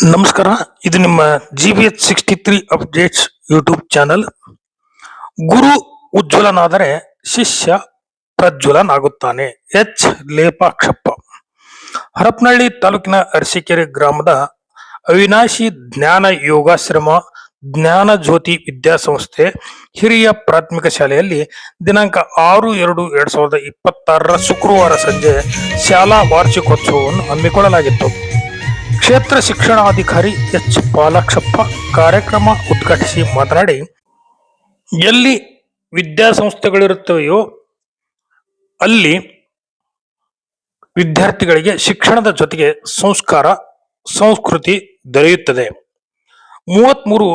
ನಮಸ್ಕಾರ. ಇದು ನಿಮ್ಮ GBH63 ಅಪ್ಡೇಟ್ಸ್ ಯೂಟ್ಯೂಬ್ ಚಾನಲ್. ಗುರು ಉಜ್ವಲನಾದರೆ ಶಿಷ್ಯ ಪ್ರಜ್ವಲನಾಗುತ್ತಾನೆ. ಎಚ್ ಲೇಪಾಕ್ಷಪ್ಪ. ಹರಪನಹಳ್ಳಿ ತಾಲೂಕಿನ ಅರಸೀಕೆರೆ ಗ್ರಾಮದ ಅವಿನಾಶಿ ಜ್ಞಾನ ಯೋಗಾಶ್ರಮ ಜ್ಞಾನ ಜ್ಯೋತಿ ವಿದ್ಯಾಸಂಸ್ಥೆ ಹಿರಿಯ ಪ್ರಾಥಮಿಕ ಶಾಲೆಯಲ್ಲಿ ದಿನಾಂಕ 6/2/2026 ಶುಕ್ರವಾರ ಸಂಜೆ ಶಾಲಾ ವಾರ್ಷಿಕೋತ್ಸವವನ್ನು ಹಮ್ಮಿಕೊಳ್ಳಲಾಗಿತ್ತು. ಕ್ಷೇತ್ರ ಶಿಕ್ಷಣಾಧಿಕಾರಿ ಎಚ್ ಪಾಲಾಕ್ಷಪ್ಪ ಕಾರ್ಯಕ್ರಮ ಉದ್ಘಾಟಿಸಿ ಮಾತನಾಡಿ, ಎಲ್ಲಿ ವಿದ್ಯಾಸಂಸ್ಥೆಗಳಿರುತ್ತವೆಯೋ ಅಲ್ಲಿ ವಿದ್ಯಾರ್ಥಿಗಳಿಗೆ ಶಿಕ್ಷಣದ ಜೊತೆಗೆ ಸಂಸ್ಕಾರ, ಸಂಸ್ಕೃತಿ ದೊರೆಯುತ್ತದೆ. 33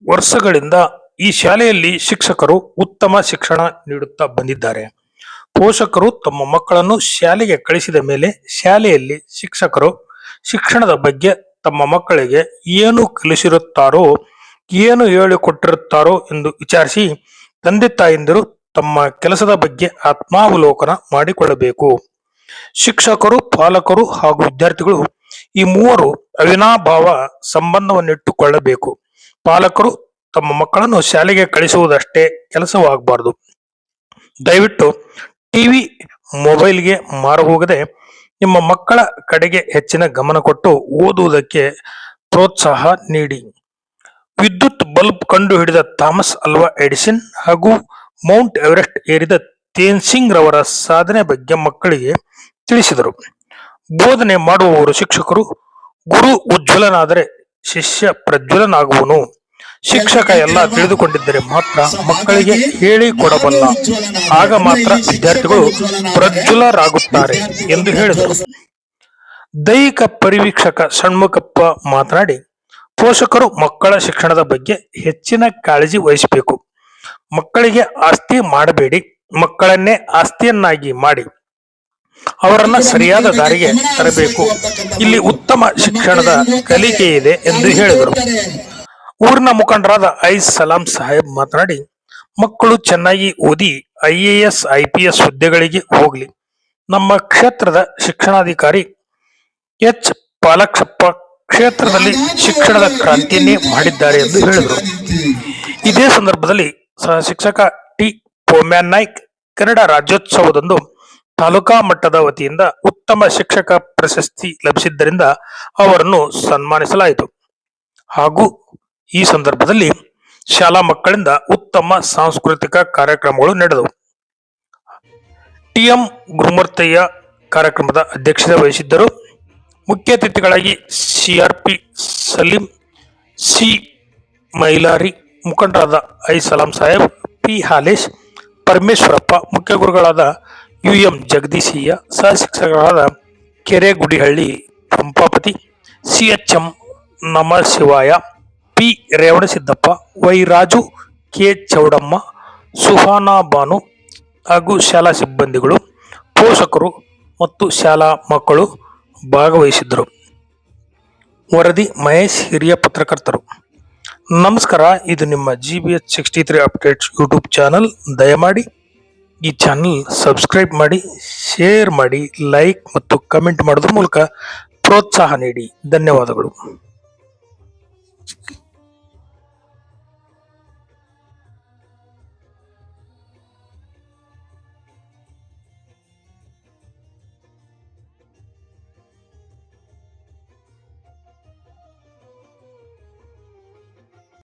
ವರ್ಷಗಳಿಂದ ಈ ಶಾಲೆಯಲ್ಲಿ ಶಿಕ್ಷಕರು ಉತ್ತಮ ಶಿಕ್ಷಣ ನೀಡುತ್ತಾ ಬಂದಿದ್ದಾರೆ. ಪೋಷಕರು ತಮ್ಮ ಮಕ್ಕಳನ್ನು ಶಾಲೆಗೆ ಕಳಿಸಿದ ಮೇಲೆ ಶಾಲೆಯಲ್ಲಿ ಶಿಕ್ಷಕರು ಶಿಕ್ಷಣದ ಬಗ್ಗೆ ತಮ್ಮ ಮಕ್ಕಳಿಗೆ ಏನು ಕಲಿಸಿರುತ್ತಾರೋ, ಏನು ಹೇಳಿಕೊಟ್ಟಿರುತ್ತಾರೋ ಎಂದು ವಿಚಾರಿಸಿ ತಂದೆ ತಾಯಂದಿರು ತಮ್ಮ ಕೆಲಸದ ಬಗ್ಗೆ ಆತ್ಮಾವಲೋಕನ ಮಾಡಿಕೊಳ್ಳಬೇಕು. ಶಿಕ್ಷಕರು, ಪಾಲಕರು ಹಾಗೂ ವಿದ್ಯಾರ್ಥಿಗಳು ಈ ಮೂವರು ಅವಿನಾಭಾವ ಸಂಬಂಧವನ್ನಿಟ್ಟುಕೊಳ್ಳಬೇಕು. ಪಾಲಕರು ತಮ್ಮ ಮಕ್ಕಳನ್ನು ಶಾಲೆಗೆ ಕಳಿಸುವುದಷ್ಟೇ ಕೆಲಸವಾಗಬಾರದು. ದಯವಿಟ್ಟು ಟಿವಿ, ಮೊಬೈಲ್ಗೆ ಮಾರು ಹೋಗದೆ ನಿಮ್ಮ ಮಕ್ಕಳ ಕಡೆಗೆ ಹೆಚ್ಚಿನ ಗಮನ ಕೊಟ್ಟು ಓದುವುದಕ್ಕೆ ಪ್ರೋತ್ಸಾಹ ನೀಡಿ. ವಿದ್ಯುತ್ ಬಲ್ಬ್ ಕಂಡು ಹಿಡಿದ ಥಾಮಸ್ ಅಲ್ವಾ ಎಡಿಸನ್ ಹಾಗೂ ಮೌಂಟ್ ಎವರೆಸ್ಟ್ ಏರಿದ ತೇನ್ಸಿಂಗ್ ರವರ ಸಾಧನೆ ಬಗ್ಗೆ ಮಕ್ಕಳಿಗೆ ತಿಳಿಸಿದರು. ಬೋಧನೆ ಮಾಡುವವರು ಶಿಕ್ಷಕರು. ಗುರು ಉಜ್ವಲನಾದರೆ ಶಿಷ್ಯ ಪ್ರಜ್ವಲನಾಗುವನು. ಶಿಕ್ಷಕ ಎಲ್ಲ ತಿಳಿದುಕೊಂಡಿದ್ದರೆ ಮಾತ್ರ ಮಕ್ಕಳಿಗೆ ಹೇಳಿಕೊಡಬಲ್ಲ. ಆಗ ಮಾತ್ರ ವಿದ್ಯಾರ್ಥಿಗಳು ಪ್ರಜ್ವಲರಾಗುತ್ತಾರೆ ಎಂದು ಹೇಳಿದರು. ದೈಹಿಕ ಪರಿವೀಕ್ಷಕ ಷಣ್ಮುಖಪ್ಪ ಮಾತನಾಡಿ, ಪೋಷಕರು ಮಕ್ಕಳ ಶಿಕ್ಷಣದ ಬಗ್ಗೆ ಹೆಚ್ಚಿನ ಕಾಳಜಿ ವಹಿಸಬೇಕು. ಮಕ್ಕಳಿಗೆ ಆಸ್ತಿ ಮಾಡಬೇಡಿ, ಮಕ್ಕಳನ್ನೇ ಆಸ್ತಿಯನ್ನಾಗಿ ಮಾಡಿ ಅವರನ್ನ ಸರಿಯಾದ ದಾರಿಗೆ ತರಬೇಕು. ಇಲ್ಲಿ ಉತ್ತಮ ಶಿಕ್ಷಣದ ಕಲಿಕೆ ಇದೆ ಎಂದು ಹೇಳಿದರು. ಊರಿನ ಮುಖಂಡರಾದ ಸಲಾಂ ಸಾಹೇಬ್ ಮಾತನಾಡಿ, ಮಕ್ಕಳು ಚೆನ್ನಾಗಿ ಓದಿ IAS IPS ಹುದ್ದೆಗಳಿಗೆ ಹೋಗ್ಲಿ. ನಮ್ಮ ಕ್ಷೇತ್ರದ ಶಿಕ್ಷಣಾಧಿಕಾರಿ ಎಚ್ ಪಾಲಾಕ್ಷಪ್ಪ ಕ್ಷೇತ್ರದಲ್ಲಿ ಶಿಕ್ಷಣದ ಕ್ರಾಂತಿಯನ್ನೇ ಮಾಡಿದ್ದಾರೆ ಎಂದು ಹೇಳಿದರು. ಇದೇ ಸಂದರ್ಭದಲ್ಲಿ ಸಹ ಶಿಕ್ಷಕ ಟಿ ಪೋಮ್ಯಾನ್ ನಾಯ್ಕ್ ಕನ್ನಡ ರಾಜ್ಯೋತ್ಸವದಂದು ತಾಲೂಕಾ ಮಟ್ಟದ ವತಿಯಿಂದ ಉತ್ತಮ ಶಿಕ್ಷಕ ಪ್ರಶಸ್ತಿ ಲಭಿಸಿದ್ದರಿಂದ ಅವರನ್ನು ಸನ್ಮಾನಿಸಲಾಯಿತು. ಹಾಗೂ ಈ ಸಂದರ್ಭದಲ್ಲಿ ಶಾಲಾ ಮಕ್ಕಳಿಂದ ಉತ್ತಮ ಸಾಂಸ್ಕೃತಿಕ ಕಾರ್ಯಕ್ರಮಗಳು ನಡೆದವು. TM ಗುರುಮೂರ್ತಯ್ಯ ಕಾರ್ಯಕ್ರಮದ ಅಧ್ಯಕ್ಷತೆ ವಹಿಸಿದ್ದರು. ಮುಖ್ಯ ಅತಿಥಿಗಳಾಗಿ CRP ಸಲೀಂ, ಸಿ ಮೈಲಾರಿ, ಮುಖಂಡರಾದ ಸಲಾಂ ಸಾಹೇಬ್, P ಹಾಲೇಶ್, ಪರಮೇಶ್ವರಪ್ಪ, ಮುಖ್ಯ ಗುರುಗಳಾದ UM ಜಗದೀಶಯ್ಯ, ಸಹ ಶಿಕ್ಷಕರಾದ Keregudihalli Pampapati, CHM Namashivaya, P Revanasiddappa, Y Raju, K Chowdamma, Suhana Banu ಹಾಗೂ ಶಾಲಾ ಸಿಬ್ಬಂದಿಗಳು, ಪೋಷಕರು ಮತ್ತು ಶಾಲಾ ಮಕ್ಕಳು ಭಾಗವಹಿಸಿದ್ದರು. ವರದಿ ಮಹೇಶ್, ಹಿರಿಯ ಪತ್ರಕರ್ತರು. ನಮಸ್ಕಾರ. ಇದು ನಿಮ್ಮ GBH63 ಅಪ್ಡೇಟ್ಸ್ ಯೂಟ್ಯೂಬ್ ಚಾನಲ್. ದಯಮಾಡಿ ಈ ಚಾನಲ್ ಸಬ್ಸ್ಕ್ರೈಬ್ ಮಾಡಿ, ಶೇರ್ ಮಾಡಿ, ಲೈಕ್ ಮತ್ತು ಕಮೆಂಟ್ ಮಾಡೋದ್ರ ಮೂಲಕ ಪ್ರೋತ್ಸಾಹ ನೀಡಿ. ಧನ್ಯವಾದಗಳು.